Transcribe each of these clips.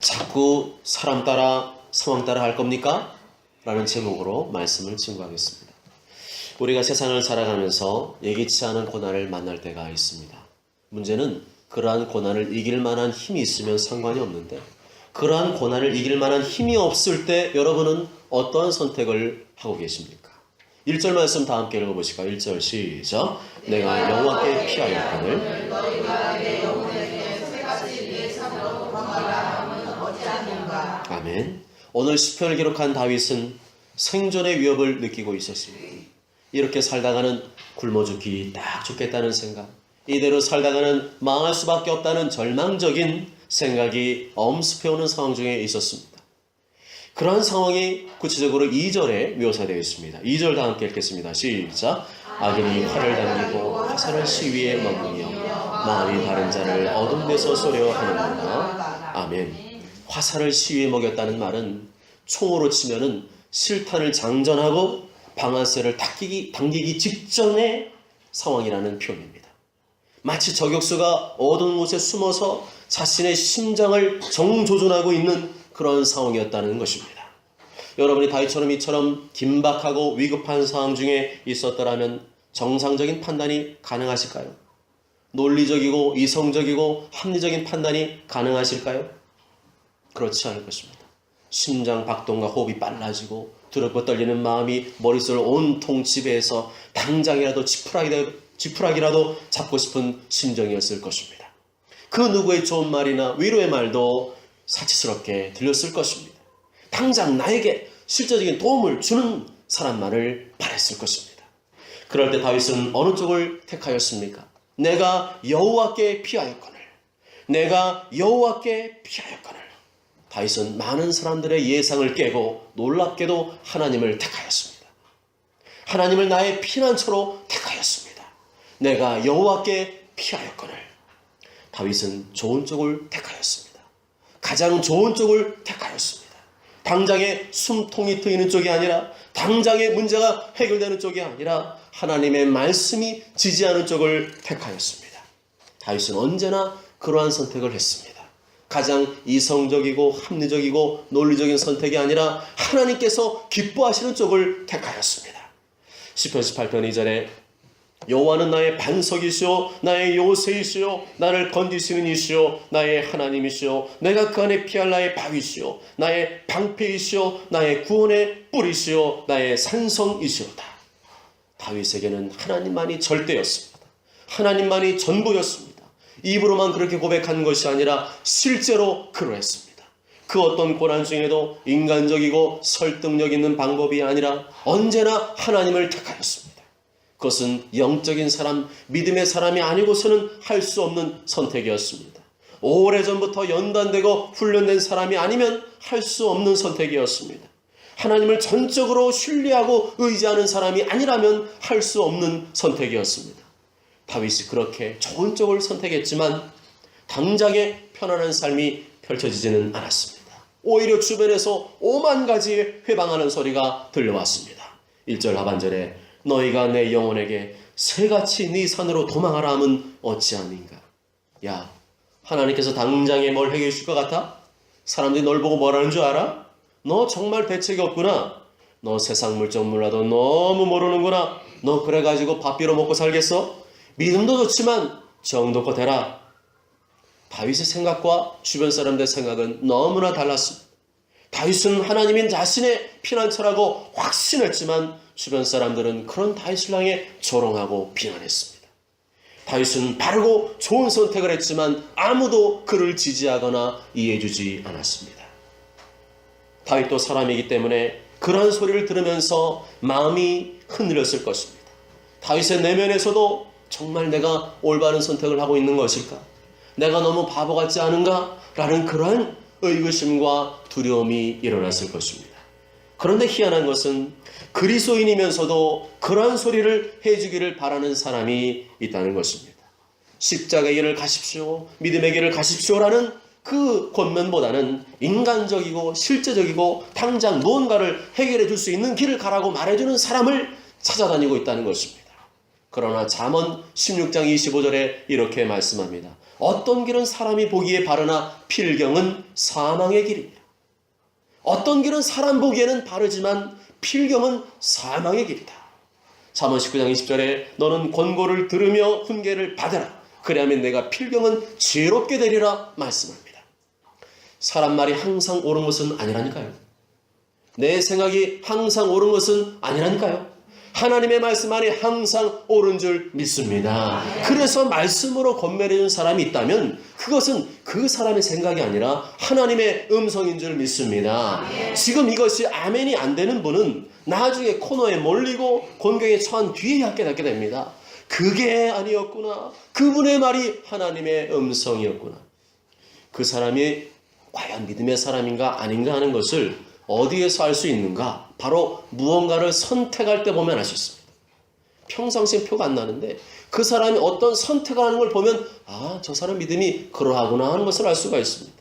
자꾸 사람 따라 상황 따라 할 겁니까? 라는 제목으로 말씀을 증거하겠습니다. 우리가 세상을 살아가면서 예기치 않은 고난을 만날 때가 있습니다. 문제는 그러한 고난을 이길 만한 힘이 있으면 상관이 없는데, 그러한 고난을 이길 만한 힘이 없을 때 여러분은 어떠한 선택을 하고 계십니까? 1절 말씀 다 함께 읽어보실까요? 1절 시작. 내가 여호와께 피하였거늘 아멘. 오늘 시편을 기록한 다윗은 생존의 위협을 느끼고 있었습니다. 이렇게 살다가는 굶어 죽겠다는 생각, 이대로 살다가는 망할 수밖에 없다는 절망적인 생각이 엄습해오는 상황 중에 있었습니다. 그러한 상황이 구체적으로 2절에 묘사되어 있습니다. 2절 다 함께 읽겠습니다. 시작. 악인이 활을 당기고 화살을 시위에 머무며 마음이 바른 자를 어둠 데서 쏘려하는구나. 아멘. 화살을 시위에 먹였다는 말은 총으로 치면은 실탄을 장전하고 방아쇠를 당기기 직전의 상황이라는 표현입니다. 마치 저격수가 어두운 곳에 숨어서 자신의 심장을 정조준하고 있는 그런 상황이었다는 것입니다. 여러분이 다윗처럼 이처럼 긴박하고 위급한 상황 중에 있었더라면 정상적인 판단이 가능하실까요? 논리적이고 이성적이고 합리적인 판단이 가능하실까요? 그렇지 않을 것입니다. 심장 박동과 호흡이 빨라지고 두렵고 떨리는 마음이 머릿속을 온통 지배해서 당장이라도 지푸라기라도 잡고 싶은 심정이었을 것입니다. 그 누구의 좋은 말이나 위로의 말도 사치스럽게 들렸을 것입니다. 당장 나에게 실제적인 도움을 주는 사람만을 바랬을 것입니다. 그럴 때 다윗은 어느 쪽을 택하였습니까? 내가 여호와께 피하였거늘. 내가 여호와께 피하였거늘. 다윗은 많은 사람들의 예상을 깨고 놀랍게도 하나님을 택하였습니다. 하나님을 나의 피난처로 택하였습니다. 내가 여호와께 피하였거늘. 다윗은 좋은 쪽을 택하였습니다. 가장 좋은 쪽을 택하였습니다. 당장에 숨통이 트이는 쪽이 아니라, 당장에 문제가 해결되는 쪽이 아니라 하나님의 말씀이 지지하는 쪽을 택하였습니다. 다윗은 언제나 그러한 선택을 했습니다. 가장 이성적이고 합리적이고 논리적인 선택이 아니라 하나님께서 기뻐하시는 쪽을 택하였습니다. 시편 18편 2절에 여호와는 나의 반석이시오 나의 요새이시오 나를 건지시는 이시오 나의 하나님이시오 내가 그 안에 피할 나의 바위시오 나의 방패이시오 나의 구원의 뿌리시오 나의 산성이시오다. 다윗에게는 하나님만이 절대였습니다. 하나님만이 전부였습니다. 입으로만 그렇게 고백한 것이 아니라 실제로 그러했습니다. 그 어떤 고난 중에도 인간적이고 설득력 있는 방법이 아니라 언제나 하나님을 택하였습니다. 그것은 영적인 사람, 믿음의 사람이 아니고서는 할 수 없는 선택이었습니다. 오래전부터 연단되고 훈련된 사람이 아니면 할 수 없는 선택이었습니다. 하나님을 전적으로 신뢰하고 의지하는 사람이 아니라면 할 수 없는 선택이었습니다. 다윗이 그렇게 좋은 쪽을 선택했지만 당장에 편안한 삶이 펼쳐지지는 않았습니다. 오히려 주변에서 오만 가지 회방하는 소리가 들려왔습니다. 1절 하반절에 너희가 내 영혼에게 새같이 네 산으로 도망하라 함은 어찌함인가. 야, 하나님께서 당장에 뭘 해결해 줄 것 같아? 사람들이 널 보고 뭐라는 줄 알아? 너 정말 대책이 없구나. 너 세상 물정 몰라도 너무 모르는구나. 너 그래가지고 밥 빌어 먹고 살겠어? 믿음도 좋지만 정도껏 해라. 다윗의 생각과 주변 사람들의 생각은 너무나 달랐습니다. 다윗은 하나님인 자신의 피난처라고 확신했지만 주변 사람들은 그런 다윗을 향해 조롱하고 비난했습니다. 다윗은 바르고 좋은 선택을 했지만 아무도 그를 지지하거나 이해해주지 않았습니다. 다윗도 사람이기 때문에 그러한 소리를 들으면서 마음이 흔들렸을 것입니다. 다윗의 내면에서도 정말 내가 올바른 선택을 하고 있는 것일까? 내가 너무 바보 같지 않은가? 라는 그러한 의구심과 두려움이 일어났을 것입니다. 그런데 희한한 것은 그리스도인이면서도 그러한 소리를 해주기를 바라는 사람이 있다는 것입니다. 십자가의 길을 가십시오, 믿음의 길을 가십시오라는 그 권면보다는 인간적이고 실제적이고 당장 무언가를 해결해 줄 수 있는 길을 가라고 말해주는 사람을 찾아다니고 있다는 것입니다. 그러나 잠언 16장 25절에 이렇게 말씀합니다. 어떤 길은 사람이 보기에 바르나 필경은 사망의 길이다. 어떤 길은 사람 보기에는 바르지만 필경은 사망의 길이다. 잠언 19장 20절에 너는 권고를 들으며 훈계를 받으라. 그리하면 내가 필경은 지혜롭게 되리라 말씀합니다. 사람 말이 항상 옳은 것은 아니라니까요. 내 생각이 항상 옳은 것은 아니라니까요. 하나님의 말씀 안에 항상 옳은 줄 믿습니다. 그래서 말씀으로 권면해준 사람이 있다면 그것은 그 사람의 생각이 아니라 하나님의 음성인 줄 믿습니다. 지금 이것이 아멘이 안 되는 분은 나중에 코너에 몰리고 곤경에 처한 뒤에 깨닫게 됩니다. 그게 아니었구나. 그분의 말이 하나님의 음성이었구나. 그 사람이 과연 믿음의 사람인가 아닌가 하는 것을 어디에서 알 수 있는가? 바로 무언가를 선택할 때 보면 알 수 있습니다. 평상시엔 표가 안 나는데 그 사람이 어떤 선택을 하는 걸 보면 저 사람 믿음이 그러하구나 하는 것을 알 수가 있습니다.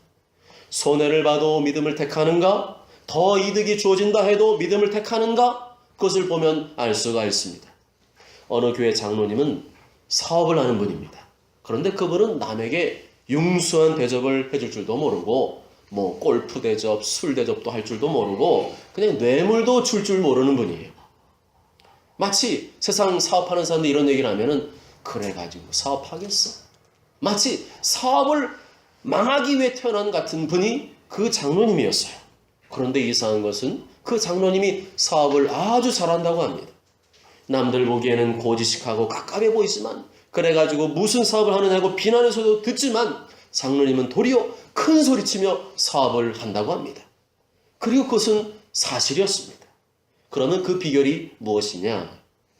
손해를 봐도 믿음을 택하는가? 더 이득이 주어진다 해도 믿음을 택하는가? 그것을 보면 알 수가 있습니다. 어느 교회 장로님은 사업을 하는 분입니다. 그런데 그분은 남에게 융수한 대접을 해줄 줄도 모르고 골프 대접, 술 대접도 할 줄도 모르고 그냥 뇌물도 줄 줄 모르는 분이에요. 마치 세상 사업하는 사람들 이런 얘기를 하면은 그래가지고 사업하겠어. 마치 사업을 망하기 위해 태어난 같은 분이 그 장로님이었어요. 그런데 이상한 것은 그 장로님이 사업을 아주 잘한다고 합니다. 남들 보기에는 고지식하고 깝깝해 보이지만 그래가지고 무슨 사업을 하느냐고 비난의 소리도 듣지만 장로님은 도리어 큰 소리치며 사업을 한다고 합니다. 그리고 그것은 사실이었습니다. 그러면 그 비결이 무엇이냐?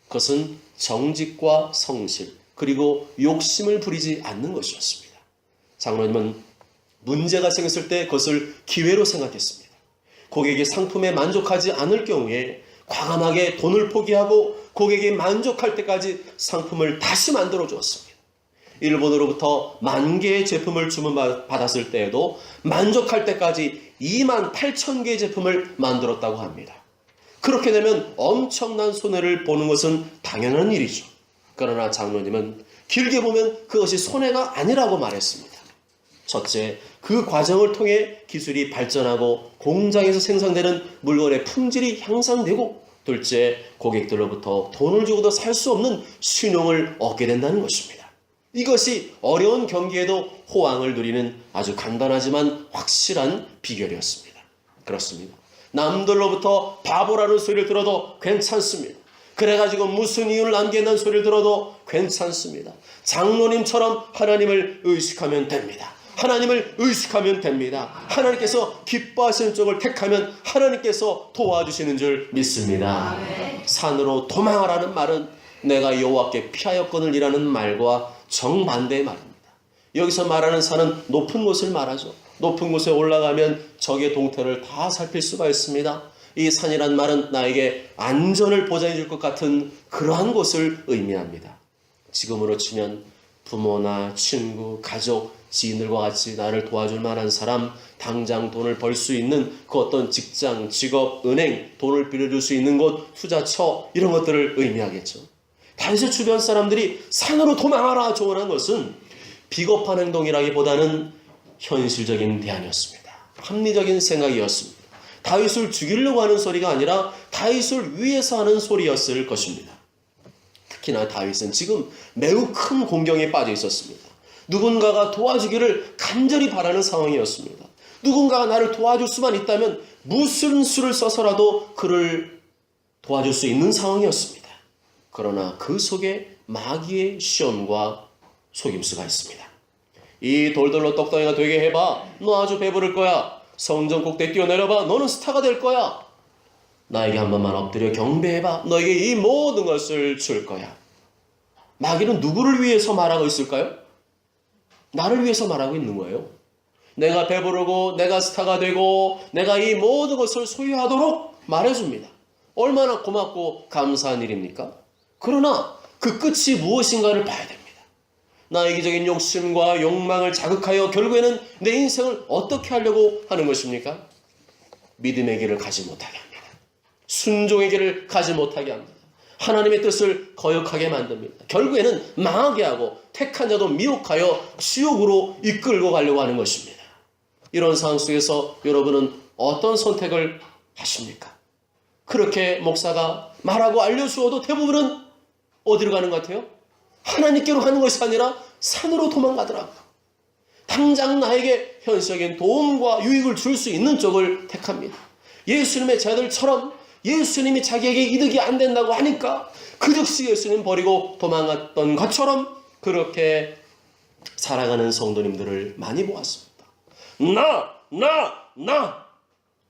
그것은 정직과 성실 그리고 욕심을 부리지 않는 것이었습니다. 장로님은 문제가 생겼을 때 그것을 기회로 생각했습니다. 고객이 상품에 만족하지 않을 경우에 과감하게 돈을 포기하고 고객이 만족할 때까지 상품을 다시 만들어 주었습니다. 일본으로부터 10,000개의 제품을 주문받았을 때에도 만족할 때까지 28,000개의 제품을 만들었다고 합니다. 그렇게 되면 엄청난 손해를 보는 것은 당연한 일이죠. 그러나 장로님은 길게 보면 그것이 손해가 아니라고 말했습니다. 첫째, 그 과정을 통해 기술이 발전하고 공장에서 생산되는 물건의 품질이 향상되고 둘째, 고객들로부터 돈을 주고도 살 수 없는 신용을 얻게 된다는 것입니다. 이것이 어려운 경기에도 호황을 누리는 아주 간단하지만 확실한 비결이었습니다. 그렇습니다. 남들로부터 바보라는 소리를 들어도 괜찮습니다. 그래가지고 무슨 이유를 안 된다는 소리를 들어도 괜찮습니다. 장로님처럼 하나님을 의식하면 됩니다. 하나님을 의식하면 됩니다. 하나님께서 기뻐하시는 쪽을 택하면 하나님께서 도와주시는 줄 믿습니다. 산으로 도망하라는 말은 내가 여호와께 피하였거늘 이라는 말과 정반대의 말입니다. 여기서 말하는 산은 높은 곳을 말하죠. 높은 곳에 올라가면 적의 동태를 다 살필 수가 있습니다. 이 산이란 말은 나에게 안전을 보장해 줄 것 같은 그러한 곳을 의미합니다. 지금으로 치면 부모나 친구, 가족, 지인들과 같이 나를 도와줄 만한 사람, 당장 돈을 벌 수 있는 그 어떤 직장, 직업, 은행, 돈을 빌려줄 수 있는 곳, 투자처 이런 것들을 의미하겠죠. 다윗의 주변 사람들이 산으로 도망하라 조언한 것은 비겁한 행동이라기보다는 현실적인 대안이었습니다. 합리적인 생각이었습니다. 다윗을 죽이려고 하는 소리가 아니라 다윗을 위해서 하는 소리였을 것입니다. 특히나 다윗은 지금 매우 큰 공경에 빠져 있었습니다. 누군가가 도와주기를 간절히 바라는 상황이었습니다. 누군가가 나를 도와줄 수만 있다면 무슨 수를 써서라도 그를 도와줄 수 있는 상황이었습니다. 그러나 그 속에 마귀의 시험과 속임수가 있습니다. 이 돌돌로 떡덩이가 되게 해봐. 너 아주 배부를 거야. 성전 꼭대 뛰어내려봐. 너는 스타가 될 거야. 나에게 한 번만 엎드려 경배해봐. 너에게 이 모든 것을 줄 거야. 마귀는 누구를 위해서 말하고 있을까요? 나를 위해서 말하고 있는 거예요. 내가 배부르고 내가 스타가 되고 내가 이 모든 것을 소유하도록 말해줍니다. 얼마나 고맙고 감사한 일입니까? 그러나 그 끝이 무엇인가를 봐야 됩니다. 나의 이기적인 욕심과 욕망을 자극하여 결국에는 내 인생을 어떻게 하려고 하는 것입니까? 믿음의 길을 가지 못하게 합니다. 순종의 길을 가지 못하게 합니다. 하나님의 뜻을 거역하게 만듭니다. 결국에는 망하게 하고 택한 자도 미혹하여 지옥으로 이끌고 가려고 하는 것입니다. 이런 상황 속에서 여러분은 어떤 선택을 하십니까? 그렇게 목사가 말하고 알려주어도 대부분은 어디로 가는 것 같아요? 하나님께로 가는 것이 아니라 산으로 도망가더라고요. 당장 나에게 현실적인 도움과 유익을 줄 수 있는 쪽을 택합니다. 예수님의 제자들처럼 예수님이 자기에게 이득이 안 된다고 하니까 그 즉시 예수님 버리고 도망갔던 것처럼 그렇게 살아가는 성도님들을 많이 보았습니다. 나!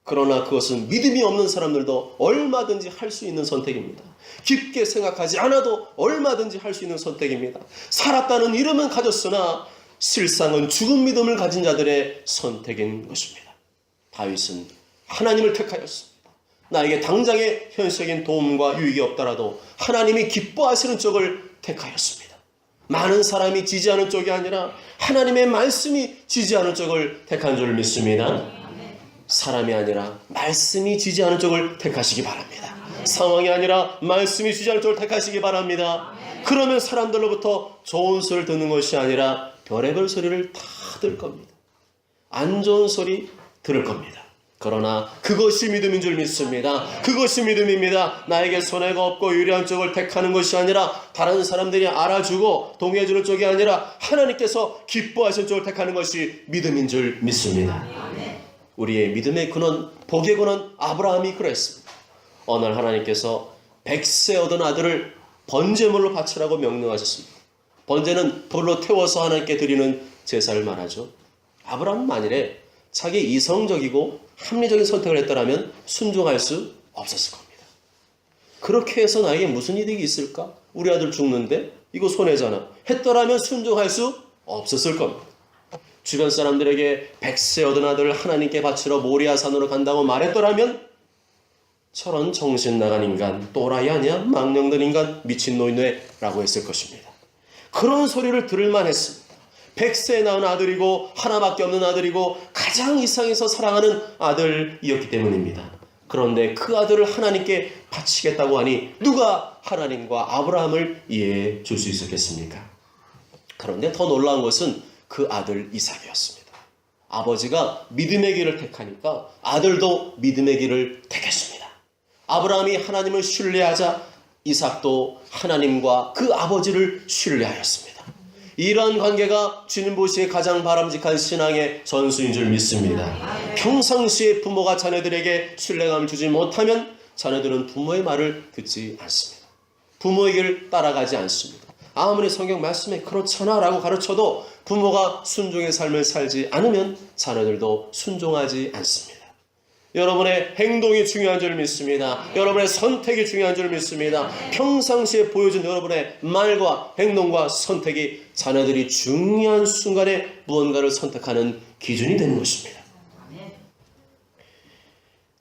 그러나 그것은 믿음이 없는 사람들도 얼마든지 할 수 있는 선택입니다. 깊게 생각하지 않아도 얼마든지 할 수 있는 선택입니다. 살았다는 이름은 가졌으나 실상은 죽은 믿음을 가진 자들의 선택인 것입니다. 다윗은 하나님을 택하였습니다. 나에게 당장의 현실적인 도움과 유익이 없더라도 하나님이 기뻐하시는 쪽을 택하였습니다. 많은 사람이 지지하는 쪽이 아니라 하나님의 말씀이 지지하는 쪽을 택한 줄 믿습니다. 사람이 아니라 말씀이 지지하는 쪽을 택하시기 바랍니다. 상황이 아니라 말씀이 지지하는 쪽을 택하시기 바랍니다. 그러면 사람들로부터 좋은 소리를 듣는 것이 아니라 별의별 소리를 다 들을 겁니다. 안 좋은 소리 들을 겁니다. 그러나 그것이 믿음인 줄 믿습니다. 그것이 믿음입니다. 나에게 손해가 없고 유리한 쪽을 택하는 것이 아니라 다른 사람들이 알아주고 동의해주는 쪽이 아니라 하나님께서 기뻐하시는 쪽을 택하는 것이 믿음인 줄 믿습니다. 우리의 믿음의 근원, 복의 근원 아브라함이 그랬습니다. 어느 날 하나님께서 100세 얻은 아들을 번제물로 바치라고 명령하셨습니다. 번제는 불로 태워서 하나님께 드리는 제사를 말하죠. 아브라함은 만일에 자기 이성적이고 합리적인 선택을 했더라면 순종할 수 없었을 겁니다. 그렇게 해서 나에게 무슨 이득이 있을까? 우리 아들 죽는데 이거 손해잖아. 했더라면 순종할 수 없었을 겁니다. 주변 사람들에게 100세 얻은 아들을 하나님께 바치러 모리아산으로 간다고 말했더라면 저런 정신 나간 인간, 또라이 아니야? 망령된 인간, 미친노인네 라고 했을 것입니다. 그런 소리를 들을만 했습니다. 100세에 낳은 아들이고 하나밖에 없는 아들이고 가장 이상해서 사랑하는 아들이었기 때문입니다. 그런데 그 아들을 하나님께 바치겠다고 하니 누가 하나님과 아브라함을 이해해 줄 수 있었겠습니까? 그런데 더 놀라운 것은 그 아들 이삭이었습니다. 아버지가 믿음의 길을 택하니까 아들도 믿음의 길을 택했습니다. 아브라함이 하나님을 신뢰하자 이삭도 하나님과 그 아버지를 신뢰하였습니다. 이러한 관계가 주님 보시기에 가장 바람직한 신앙의 전수인 줄 믿습니다. 평상시에 부모가 자녀들에게 신뢰감을 주지 못하면 자녀들은 부모의 말을 듣지 않습니다. 부모의 길을 따라가지 않습니다. 아무리 성경 말씀에 그렇잖아 라고 가르쳐도 부모가 순종의 삶을 살지 않으면 자녀들도 순종하지 않습니다. 여러분의 행동이 중요한 줄 믿습니다. 여러분의 선택이 중요한 줄 믿습니다. 평상시에 보여준 여러분의 말과 행동과 선택이 자녀들이 중요한 순간에 무언가를 선택하는 기준이 되는 것입니다.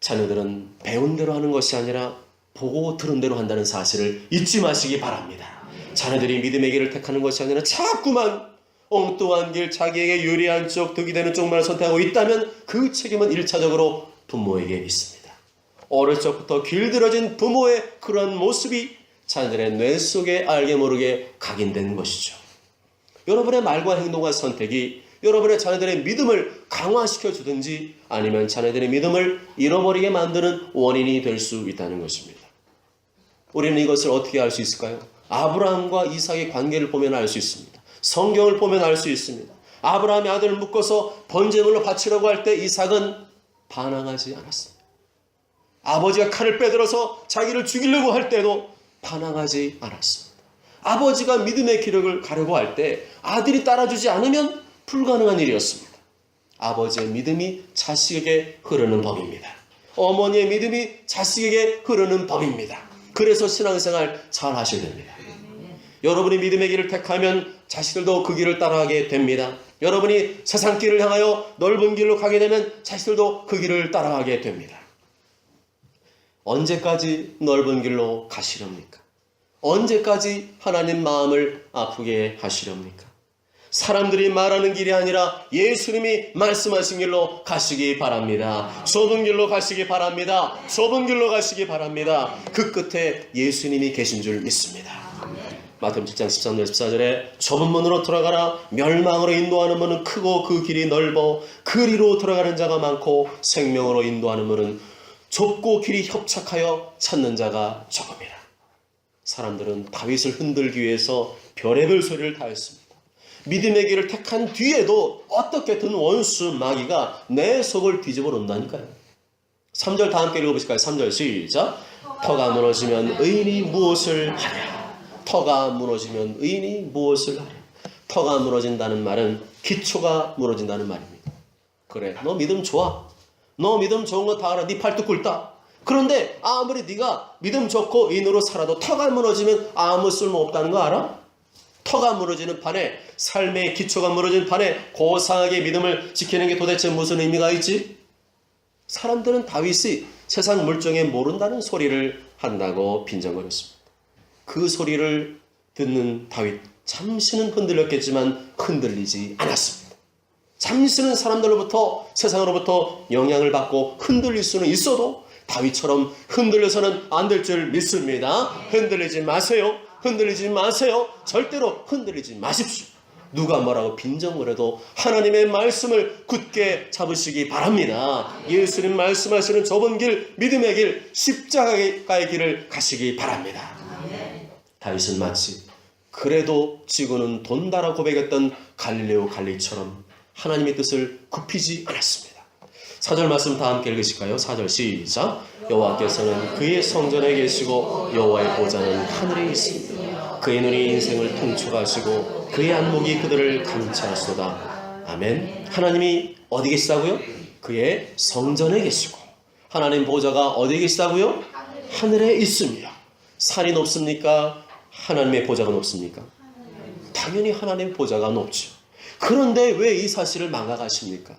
자녀들은 배운 대로 하는 것이 아니라 보고 들은 대로 한다는 사실을 잊지 마시기 바랍니다. 자녀들이 믿음의 길을 택하는 것이 아니라 자꾸만 엉뚱한 길, 자기에게 유리한 쪽, 득이 되는 쪽만 선택하고 있다면 그 책임은 1차적으로 부모에게 있습니다. 어릴 적부터 길들여진 부모의 그런 모습이 자녀들의 뇌 속에 알게 모르게 각인된 것이죠. 여러분의 말과 행동과 선택이 여러분의 자녀들의 믿음을 강화시켜 주든지 아니면 자녀들의 믿음을 잃어버리게 만드는 원인이 될 수 있다는 것입니다. 우리는 이것을 어떻게 알 수 있을까요? 아브라함과 이삭의 관계를 보면 알 수 있습니다. 성경을 보면 알 수 있습니다. 아브라함이 아들을 묶어서 번제물로 바치려고 할 때 이삭은 반항하지 않았습니다. 아버지가 칼을 빼들어서 자기를 죽이려고 할 때도 반항하지 않았습니다. 아버지가 믿음의 기력을 가려고 할 때 아들이 따라주지 않으면 불가능한 일이었습니다. 아버지의 믿음이 자식에게 흐르는 법입니다. 어머니의 믿음이 자식에게 흐르는 법입니다. 그래서 신앙생활 잘 하셔야 됩니다. 여러분이 믿음의 길을 택하면 자식들도 그 길을 따라가게 됩니다. 여러분이 세상 길을 향하여 넓은 길로 가게 되면 자식들도 그 길을 따라가게 됩니다. 언제까지 넓은 길로 가시렵니까? 언제까지 하나님 마음을 아프게 하시렵니까? 사람들이 말하는 길이 아니라 예수님이 말씀하신 길로 가시기 바랍니다. 좁은 길로 가시기 바랍니다. 좁은 길로 가시기 바랍니다. 그 끝에 예수님이 계신 줄 믿습니다. 마태복음 7장 13절 14절에 좁은 문으로 들어가라. 멸망으로 인도하는 문은 크고 그 길이 넓어 그리로 들어가는 자가 많고 생명으로 인도하는 문은 좁고 길이 협착하여 찾는 자가 적음이라. 사람들은 다윗을 흔들기 위해서 별의별 소리를 다했습니다. 믿음의 길을 택한 뒤에도 어떻게든 원수 마귀가 내 속을 뒤집어 놓는다니까요. 3절 다 함께 읽어보실까요? 3절 시작. 터가 무너지면 의인이 무엇을 하랴. 터가 무너지면 의인이 무엇을 하랴. 터가 무너진다는 말은 기초가 무너진다는 말입니다. 그래, 너 믿음 좋아. 너 믿음 좋은 거 다 알아. 네 팔뚝 굵다. 그런데 아무리 네가 믿음 좋고 의인으로 살아도 터가 무너지면 아무 쓸모 없다는 거 알아? 터가 무너지는 판에, 삶의 기초가 무너진 판에 고상하게 믿음을 지키는 게 도대체 무슨 의미가 있지? 사람들은 다윗이 세상 물정에 모른다는 소리를 한다고 빈정거렸습니다. 그 소리를 듣는 다윗, 잠시는 흔들렸겠지만 흔들리지 않았습니다. 잠시는 사람들로부터, 세상으로부터 영향을 받고 흔들릴 수는 있어도 다윗처럼 흔들려서는 안 될 줄 믿습니다. 흔들리지 마세요. 흔들리지 마세요. 절대로 흔들리지 마십시오. 누가 뭐라고 빈정거려도 하나님의 말씀을 굳게 잡으시기 바랍니다. 예수님 말씀하시는 좁은 길, 믿음의 길, 십자가의 길을 가시기 바랍니다. 다윗은 마치 그래도 지구는 돈다라 고백했던 갈릴레오 갈릴리처럼 하나님의 뜻을 굽히지 않았습니다. 4절 말씀 다 함께 읽으실까요? 4절 시작. 여호와께서는 그의 성전에 계시고 여호와의 보좌는 하늘에 있습니다. 그의 눈이 인생을 통촉하시고 그의 안목이 그들을 감찰하시도다. 아멘. 하나님이 어디 계시다고요? 그의 성전에 계시고 하나님 보좌가 어디에 계시다고요? 하늘에 있습니다. 산이 높습니까? 하나님의 보좌가 높습니까? 당연히 하나님의 보좌가 높죠. 그런데 왜 이 사실을 망각하십니까?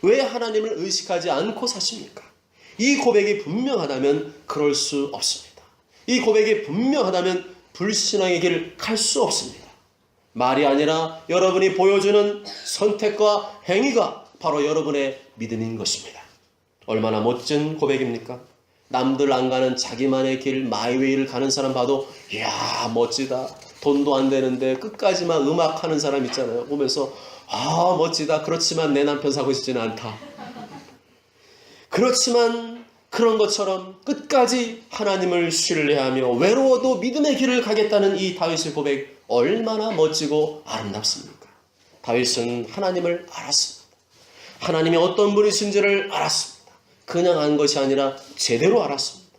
왜 하나님을 의식하지 않고 사십니까? 이 고백이 분명하다면 그럴 수 없습니다. 이 고백이 분명하다면 불신앙의 길을 갈 수 없습니다. 말이 아니라 여러분이 보여주는 선택과 행위가 바로 여러분의 믿음인 것입니다. 얼마나 멋진 고백입니까? 남들 안 가는 자기만의 길, 마이웨이를 가는 사람 봐도 이야 멋지다. 돈도 안 되는데 끝까지만 음악하는 사람 있잖아요. 보면서 아 멋지다. 그렇지만 내 남편 사고 싶지는 않다. 그렇지만 그런 것처럼 끝까지 하나님을 신뢰하며 외로워도 믿음의 길을 가겠다는 이 다윗의 고백 얼마나 멋지고 아름답습니까? 다윗은 하나님을 알았습니다. 하나님이 어떤 분이신지를 알았습니다. 그냥 안 것이 아니라 제대로 알았습니다.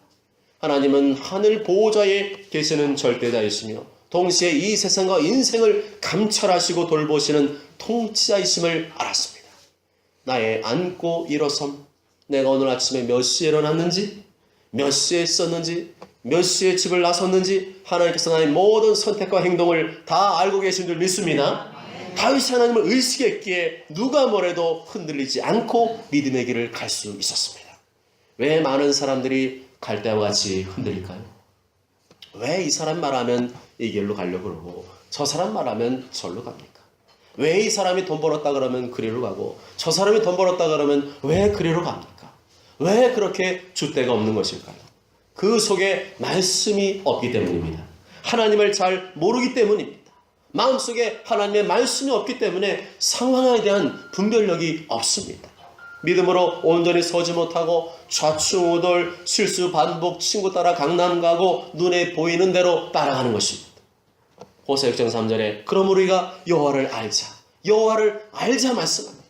하나님은 하늘 보호자에 계시는 절대자이시며 동시에 이 세상과 인생을 감찰하시고 돌보시는 통치자이심을 알았습니다. 나의 앉고 일어섬, 내가 오늘 아침에 몇 시에 일어났는지, 몇 시에 썼는지, 몇 시에 집을 나섰는지 하나님께서 나의 모든 선택과 행동을 다 알고 계신 줄 믿습니다. 다윗이 하나님을 의식했기에 누가 뭐래도 흔들리지 않고 믿음의 길을 갈 수 있었습니다. 왜 많은 사람들이 갈대와 같이 흔들릴까요? 왜 이 사람 말하면 이 길로 가려고 그러고 저 사람 말하면 절로 갑니까? 왜 이 사람이 돈 벌었다 그러면 그리로 가고 저 사람이 돈 벌었다 그러면 왜 그리로 갑니까? 왜 그렇게 줏대가 없는 것일까요? 그 속에 말씀이 없기 때문입니다. 하나님을 잘 모르기 때문입니다. 마음속에 하나님의 말씀이 없기 때문에 상황에 대한 분별력이 없습니다. 믿음으로 온전히 서지 못하고 좌충우돌 실수 반복 친구 따라 강남 가고 눈에 보이는 대로 따라가는 것입니다. 호세아 6장 3절에 그러므로 우리가 여호와를 알자 말씀합니다.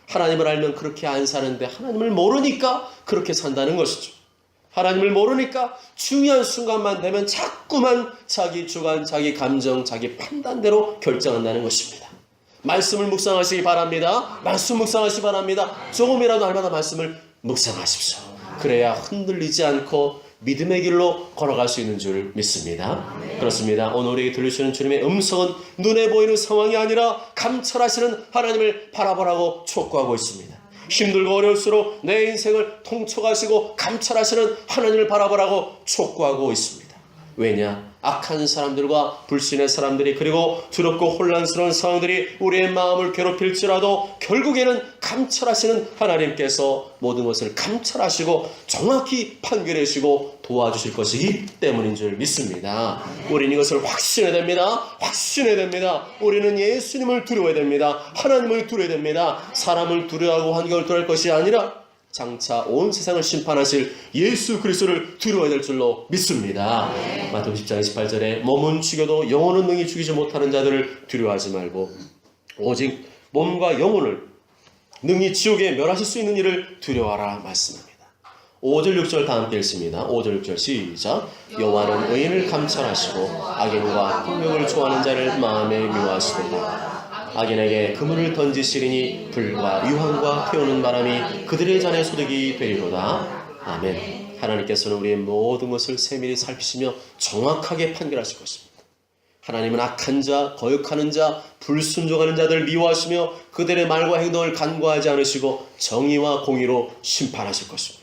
하나님을 알면 그렇게 안 사는데 하나님을 모르니까 그렇게 산다는 것이죠. 하나님을 모르니까 중요한 순간만 되면 자꾸만 자기 주관, 자기 감정, 자기 판단대로 결정한다는 것입니다. 말씀을 묵상하시기 바랍니다. 말씀 묵상하시기 바랍니다. 조금이라도 할마다 말씀을 묵상하십시오. 그래야 흔들리지 않고 믿음의 길로 걸어갈 수 있는 줄 믿습니다. 그렇습니다. 오늘 우리에게 들려주시는 주님의 음성은 눈에 보이는 상황이 아니라 감찰하시는 하나님을 바라보라고 촉구하고 있습니다. 힘들고 어려울수록 내 인생을 통촉하시고 감찰하시는 하나님을 바라보라고 촉구하고 있습니다. 왜냐? 악한 사람들과 불신의 사람들이 그리고 두렵고 혼란스러운 상황들이 우리의 마음을 괴롭힐지라도 결국에는 감찰하시는 하나님께서 모든 것을 감찰하시고 정확히 판결하시고 도와주실 것이기 때문인 줄 믿습니다. 우리는 이것을 확신해야 됩니다. 확신해야 됩니다. 우리는 예수님을 두려워야 됩니다. 하나님을 두려워야 됩니다. 사람을 두려워하고 환경을 두려워할 것이 아니라 장차 온 세상을 심판하실 예수 그리스도를 두려워야 될 줄로 믿습니다. 마태복음 10장 28절에 몸은 죽여도 영혼은 능히 죽이지 못하는 자들을 두려워하지 말고 오직 몸과 영혼을 능히 지옥에 멸하실 수 있는 이를 두려워하라 말씀합니다. 5절 6절 다 함께 읽습니다. 5절 6절 시작. 여호와는 의인을 감찰하시고 악인과 폭력을 좋아하는 자를 마음에 미워하시도다. 악인에게 그물을 던지시리니 불과 유황과 태우는 바람이 그들의 잔에 소득이 되리로다. 아멘. 하나님께서는 우리의 모든 것을 세밀히 살피시며 정확하게 판결하실 것입니다. 하나님은 악한 자, 거역하는 자, 불순종하는 자들을 미워하시며 그들의 말과 행동을 간과하지 않으시고 정의와 공의로 심판하실 것입니다.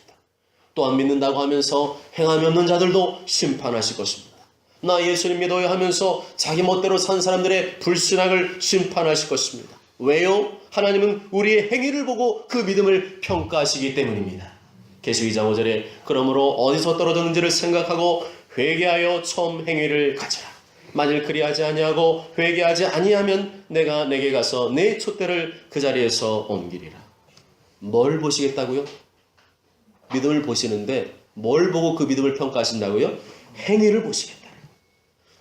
또 안 믿는다고 하면서 행함이 없는 자들도 심판하실 것입니다. 나 예수님 믿어요 하면서 자기 멋대로 산 사람들의 불신앙을 심판하실 것입니다. 왜요? 하나님은 우리의 행위를 보고 그 믿음을 평가하시기 때문입니다. 계시록 2장 5절에 그러므로 어디서 떨어졌는지를 생각하고 회개하여 처음 행위를 가져라. 만일 그리하지 아니하고 회개하지 아니하면 내가 내게 가서 내 촛대를 그 자리에서 옮기리라. 뭘 보시겠다고요? 믿음을 보시는데 뭘 보고 그 믿음을 평가하신다고요? 행위를 보시겠다.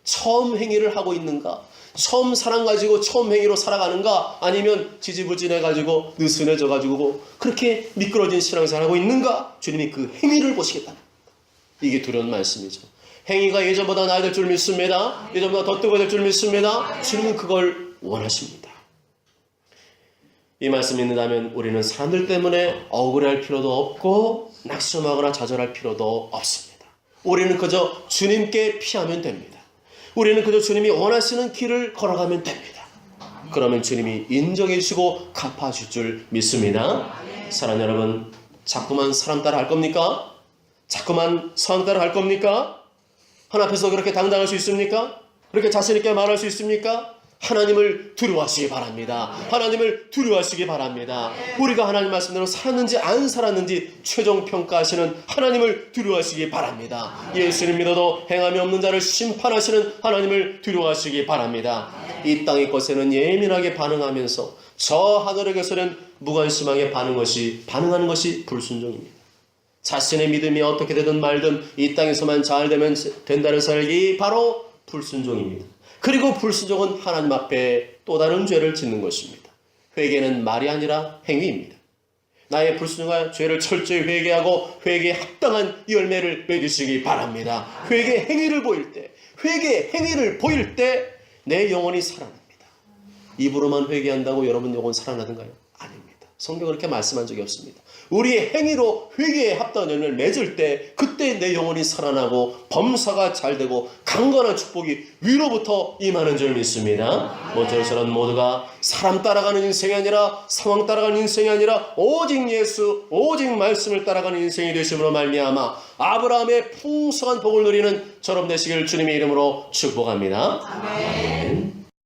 처음 행위를 하고 있는가? 처음 사랑 가지고 처음 행위로 살아가는가? 아니면 지지부진해가지고 느슨해져가지고 그렇게 미끄러진 신앙생활을 하고 있는가? 주님이 그 행위를 보시겠다. 이게 두려운 말씀이죠. 행위가 예전보다 나아질 줄 믿습니다. 예전보다 더 뜨거워질 줄 믿습니다. 주님은 그걸 원하십니다. 이 말씀 믿는다면 우리는 사람들 때문에 억울해할 필요도 없고 낙심하거나 좌절할 필요도 없습니다. 우리는 그저 주님께 피하면 됩니다. 우리는 그저 주님이 원하시는 길을 걸어가면 됩니다. 그러면 주님이 인정해 주시고 갚아주실 줄 믿습니다. 사랑하는 여러분, 자꾸만 사람 따라 할 겁니까? 자꾸만 상황 따라 할 겁니까? 하나님 앞에서 그렇게 당당할 수 있습니까? 그렇게 자신 있게 말할 수 있습니까? 하나님을 두려워하시기 바랍니다. 하나님을 두려워하시기 바랍니다. 우리가 하나님 말씀대로 살았는지 안 살았는지 최종 평가하시는 하나님을 두려워하시기 바랍니다. 예수님 믿어도 행함이 없는 자를 심판하시는 하나님을 두려워하시기 바랍니다. 이 땅의 것에는 예민하게 반응하면서 저 하늘의 것에는 무관심하게 반응하는 것이 불순종입니다. 자신의 믿음이 어떻게 되든 말든 이 땅에서만 잘 되면 된다는 살기 바로 불순종입니다. 그리고 불순종은 하나님 앞에 또 다른 죄를 짓는 것입니다. 회개는 말이 아니라 행위입니다. 나의 불순종과 죄를 철저히 회개하고 회개에 합당한 열매를 맺으시기 바랍니다. 회개 행위를 보일 때, 회개 행위를 보일 때 내 영혼이 살아납니다. 입으로만 회개한다고 여러분 영혼 살아나든가요? 아닙니다. 성경은 그렇게 말씀한 적이 없습니다. 우리의 행위로 회개에 합당한 열매를 맺을 때 그때 내 영혼이 살아나고 범사가 잘되고 강건한 축복이 위로부터 임하는 줄 믿습니다. 모처럼 모두가 사람 따라가는 인생이 아니라 상황 따라가는 인생이 아니라 오직 예수, 오직 말씀을 따라가는 인생이 되심으로 말미암아 아브라함의 풍성한 복을 누리는 저럼 되시길 주님의 이름으로 축복합니다. 아멘.